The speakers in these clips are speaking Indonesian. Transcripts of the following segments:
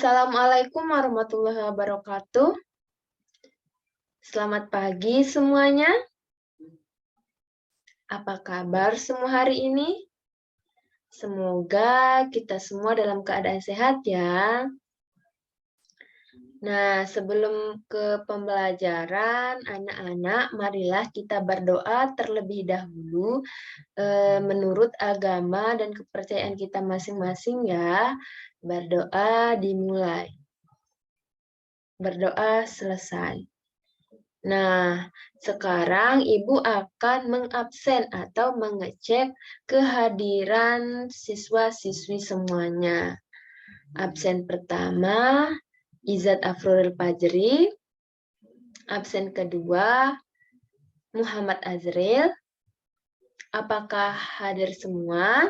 Assalamualaikum warahmatullahi wabarakatuh. Selamat pagi semuanya. Apa kabar semua hari ini? Semoga kita semua dalam keadaan sehat ya. Nah, sebelum ke pembelajaran, anak-anak, marilah kita berdoa terlebih dahulu menurut agama dan kepercayaan kita masing-masing ya. Berdoa dimulai. Berdoa selesai. Nah, sekarang Ibu akan mengabsen atau mengecek kehadiran siswa-siswi semuanya. Absen pertama, Izat Afrul Fajri. Absen kedua, Muhammad Azril. Apakah hadir semua?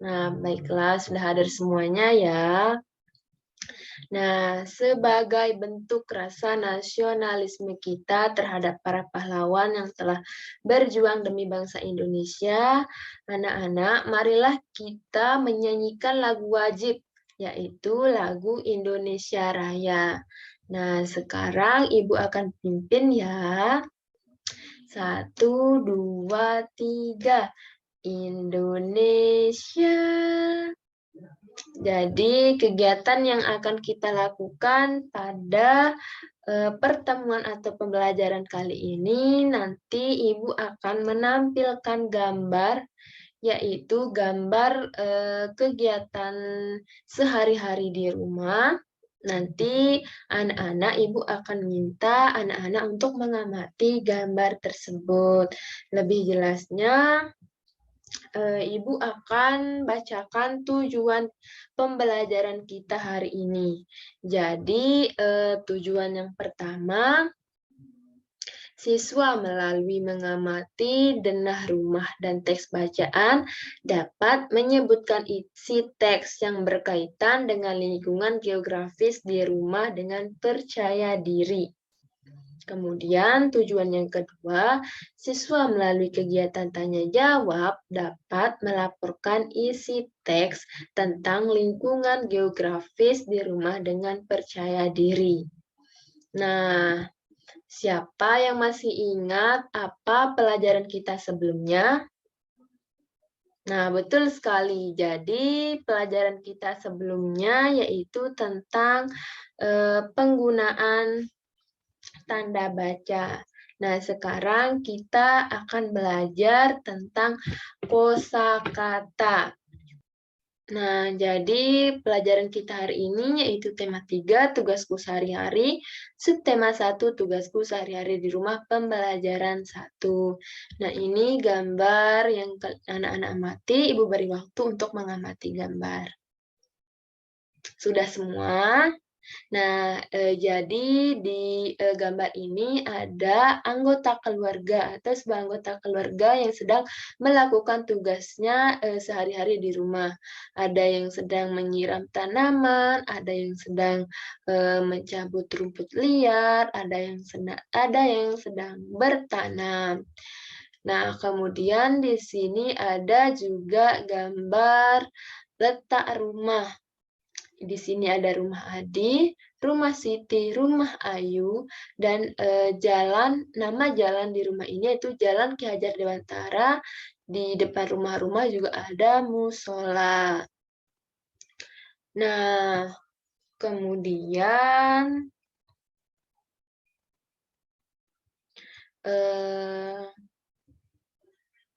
Nah, baiklah, sudah hadir semuanya ya. Nah, sebagai bentuk rasa nasionalisme kita terhadap para pahlawan yang telah berjuang demi bangsa Indonesia, anak-anak, marilah kita menyanyikan lagu wajib, yaitu lagu Indonesia Raya. Nah, sekarang Ibu akan pimpin ya. 1, 2, 3. Indonesia. Jadi, kegiatan yang akan kita lakukan pada pertemuan atau pembelajaran kali ini, nanti Ibu akan menampilkan gambar, yaitu gambar kegiatan sehari-hari di rumah. Nanti anak-anak, Ibu akan minta anak-anak untuk mengamati gambar tersebut. Lebih jelasnya, Ibu akan bacakan tujuan pembelajaran kita hari ini. Jadi, tujuan yang pertama, siswa melalui mengamati denah rumah dan teks bacaan dapat menyebutkan isi teks yang berkaitan dengan lingkungan geografis di rumah dengan percaya diri. Kemudian tujuan yang kedua, siswa melalui kegiatan tanya-jawab dapat melaporkan isi teks tentang lingkungan geografis di rumah dengan percaya diri. Nah, siapa yang masih ingat apa pelajaran kita sebelumnya? Nah, betul sekali. Jadi, pelajaran kita sebelumnya yaitu tentang penggunaan tanda baca. Nah, sekarang kita akan belajar tentang kosakata. Nah, jadi pelajaran kita hari ini yaitu tema 3, tugasku sehari-hari, subtema 1, tugasku sehari-hari di rumah pembelajaran 1. Nah, ini gambar yang anak-anak amati, Ibu beri waktu untuk mengamati gambar. Sudah semua? Nah, jadi di gambar ini ada anggota keluarga atau sebuah anggota keluarga yang sedang melakukan tugasnya sehari-hari di rumah. Ada yang sedang menyiram tanaman, ada yang sedang mencabut rumput liar, ada yang sedang bertanam. Nah, kemudian di sini ada juga gambar letak rumah. Di sini ada rumah Adi, rumah Siti, rumah Ayu, dan nama jalan di rumah ini yaitu Jalan Ki Hajar Dewantara. Di depan rumah-rumah juga ada musola. Nah, kemudian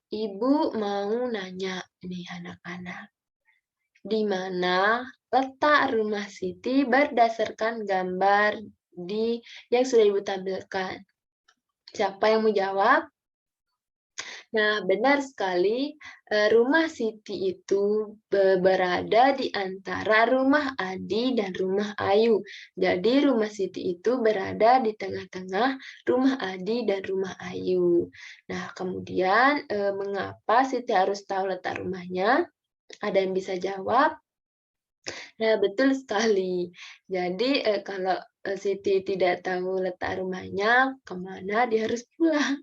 Ibu mau nanya nih anak-anak. Di mana letak rumah Siti berdasarkan gambar yang sudah Ibu tampilkan. Siapa yang mau jawab? Nah, benar sekali, rumah Siti itu berada di antara rumah Adi dan rumah Ayu. Jadi, rumah Siti itu berada di tengah-tengah rumah Adi dan rumah Ayu. Nah, kemudian mengapa Siti harus tahu letak rumahnya? Ada yang bisa jawab? Nah, betul sekali. Jadi, kalau Siti tidak tahu letak rumahnya, kemana dia harus pulang.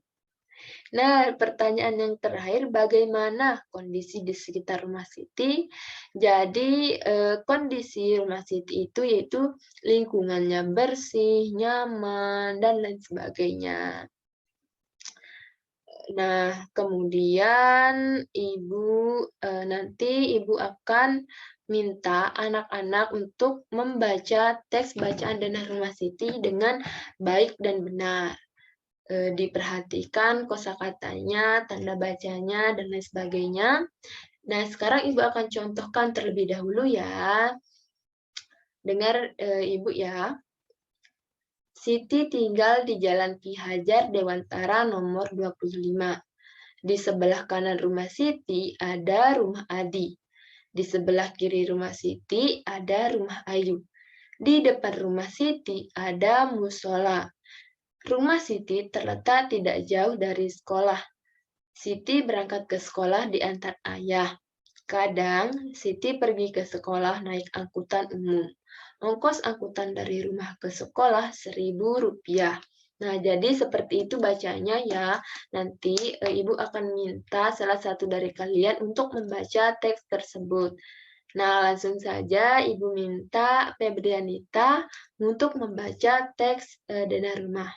Nah, pertanyaan yang terakhir, bagaimana kondisi di sekitar rumah Siti? Jadi, kondisi rumah Siti itu yaitu lingkungannya bersih, nyaman, dan lain sebagainya. Nah, kemudian nanti Ibu akan minta anak-anak untuk membaca teks bacaan Denah Rumah Siti dengan baik dan benar. Diperhatikan kosakatanya, tanda bacanya, dan lain sebagainya. Nah, sekarang Ibu akan contohkan terlebih dahulu ya. Dengar, Ibu ya. Siti tinggal di Jalan Ki Hajar Dewantara nomor 25. Di sebelah kanan rumah Siti ada rumah Adi. Di sebelah kiri rumah Siti ada rumah Ayu. Di depan rumah Siti ada musola. Rumah Siti terletak tidak jauh dari sekolah. Siti berangkat ke sekolah diantar ayah. Kadang Siti pergi ke sekolah naik angkutan umum. Ongkos angkutan dari rumah ke sekolah Rp1.000. Nah, jadi seperti itu bacanya ya. Nanti Ibu akan minta salah satu dari kalian untuk membaca teks tersebut. Nah, langsung saja Ibu minta Febrianita untuk membaca teks Dana Rumah.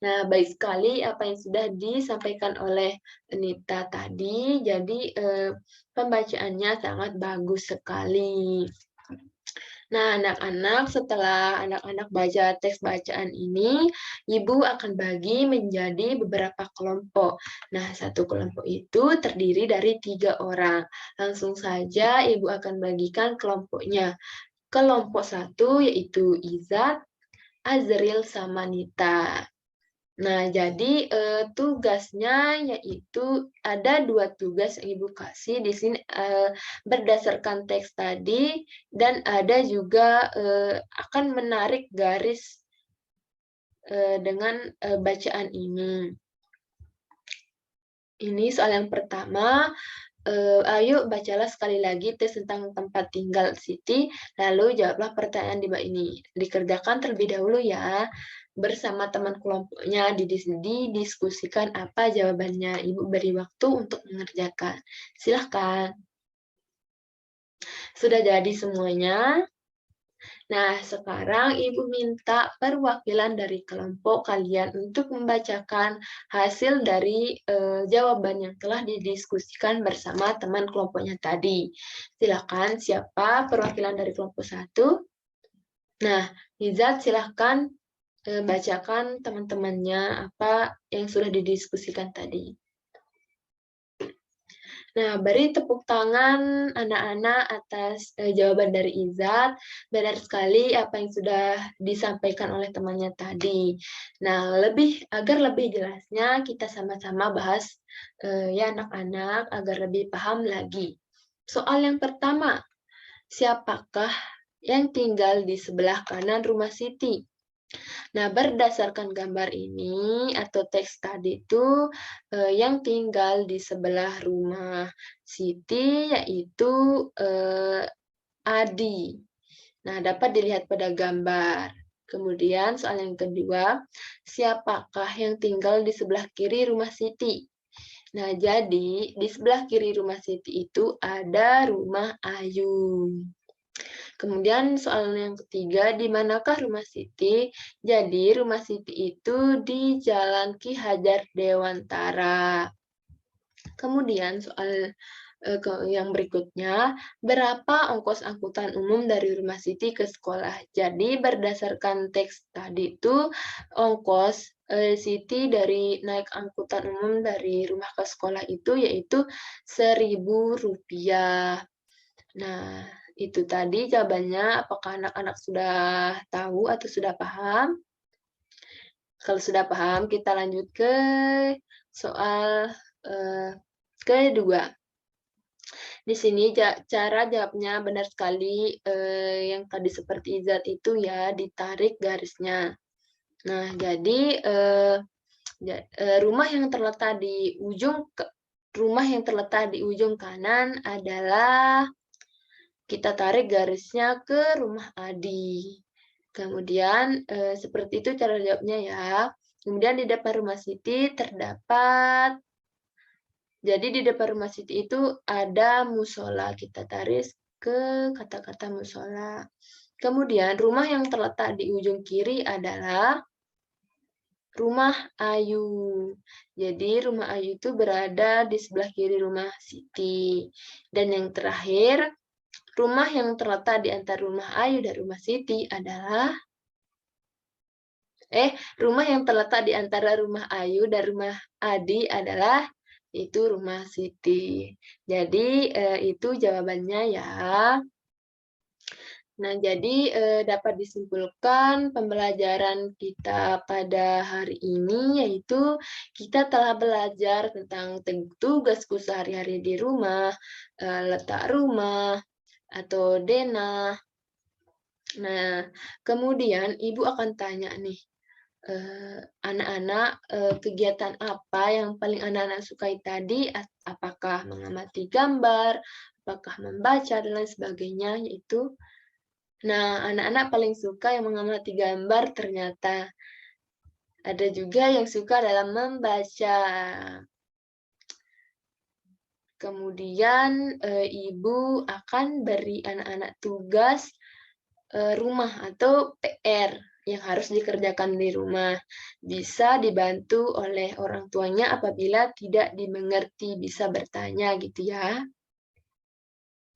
Nah, baik sekali apa yang sudah disampaikan oleh Nita tadi. Jadi, pembacaannya sangat bagus sekali. Nah, anak-anak, setelah anak-anak baca teks bacaan ini, Ibu akan bagi menjadi beberapa kelompok. Nah, satu kelompok itu terdiri dari 3 orang. Langsung saja Ibu akan bagikan kelompoknya. Kelompok 1 yaitu Izat, Azril, sama Nita. Nah, jadi, tugasnya yaitu ada 2 tugas yang Ibu kasih di sini, berdasarkan teks tadi dan ada juga, akan menarik garis, dengan, bacaan ini. Ini soal yang pertama, ayo bacalah sekali lagi tes tentang tempat tinggal Siti, lalu jawablah pertanyaan di bawah ini. Dikerjakan terlebih dahulu ya, bersama teman kelompoknya, didiskusikan apa jawabannya. Ibu beri waktu untuk mengerjakan. Silahkan. Sudah jadi semuanya? Nah, sekarang Ibu minta perwakilan dari kelompok kalian untuk membacakan hasil dari jawaban yang telah didiskusikan bersama teman kelompoknya tadi. Silakan, siapa perwakilan dari kelompok 1? Nah, Izat silakan bacakan teman-temannya apa yang sudah didiskusikan tadi. Nah, beri tepuk tangan anak-anak atas jawaban dari Izat. Benar sekali apa yang sudah disampaikan oleh temannya tadi. Nah, agar lebih jelasnya kita sama-sama bahas ya anak-anak agar lebih paham lagi. Soal yang pertama, siapakah yang tinggal di sebelah kanan rumah Siti? Nah, berdasarkan gambar ini atau teks tadi itu, yang tinggal di sebelah rumah Siti yaitu, Adi. Nah, dapat dilihat pada gambar. Kemudian soal yang kedua, siapakah yang tinggal di sebelah kiri rumah Siti? Nah, jadi di sebelah kiri rumah Siti itu ada rumah Ayu. Kemudian soal yang ketiga, di manakah rumah Siti? Jadi rumah Siti itu di Jalan Ki Hajar Dewantara. Kemudian soal yang berikutnya, berapa ongkos angkutan umum dari rumah Siti ke sekolah? Jadi berdasarkan teks tadi itu, ongkos Siti dari naik angkutan umum dari rumah ke sekolah itu yaitu Rp1.000. Nah, itu tadi jawabannya. Apakah anak-anak sudah tahu atau sudah paham? Kalau sudah paham, kita lanjut ke soal kedua. Di sini cara jawabnya benar sekali, yang tadi seperti Izat itu ya, ditarik garisnya. Nah, jadi rumah yang terletak di ujung kanan adalah kita tarik garisnya ke rumah Adi. Kemudian, seperti itu cara jawabnya ya. Kemudian di depan rumah Siti terdapat jadi di depan rumah Siti itu ada musola, kita tarik ke kata-kata musola. Kemudian rumah yang terletak di ujung kiri adalah rumah Ayu. Jadi rumah Ayu itu berada di sebelah kiri rumah Siti. Dan yang terakhir, rumah yang terletak di antara rumah Ayu dan rumah Siti adalah rumah yang terletak di antara rumah Ayu dan rumah Adi adalah itu rumah Siti. Jadi, itu jawabannya ya. Nah, jadi, dapat disimpulkan pembelajaran kita pada hari ini, yaitu kita telah belajar tentang tugasku sehari-hari di rumah, letak rumah, atau denah. Nah, kemudian Ibu akan tanya nih, anak-anak, kegiatan apa yang paling anak-anak sukai tadi? Apakah mengamati gambar, apakah membaca, dan lain sebagainya, yaitu nah, anak-anak paling suka yang mengamati gambar ternyata. Ada juga yang suka dalam membaca. Kemudian, Ibu akan beri anak-anak tugas, rumah atau PR yang harus dikerjakan di rumah. Bisa dibantu oleh orang tuanya apabila tidak dimengerti, bisa bertanya gitu ya.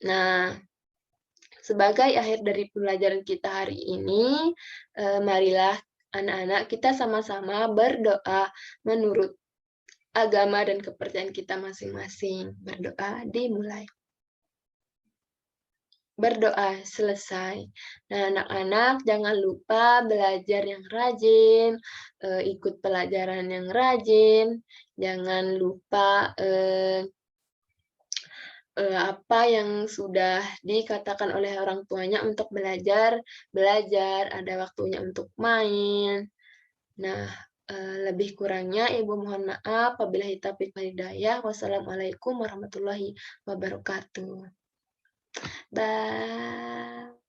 Nah, sebagai akhir dari pembelajaran kita hari ini, marilah anak-anak kita sama-sama berdoa menurut agama dan kepercayaan kita masing-masing. Berdoa dimulai. Berdoa selesai. Nah, anak-anak jangan lupa belajar yang rajin, ikut pelajaran yang rajin, jangan lupa, apa yang sudah dikatakan oleh orang tuanya untuk belajar, belajar, ada waktunya untuk main. Nah, lebih kurangnya Ibu mohon maaf, wabillahi taufiq wal hidayah. Wassalamualaikum warahmatullahi wabarakatuh. Bye.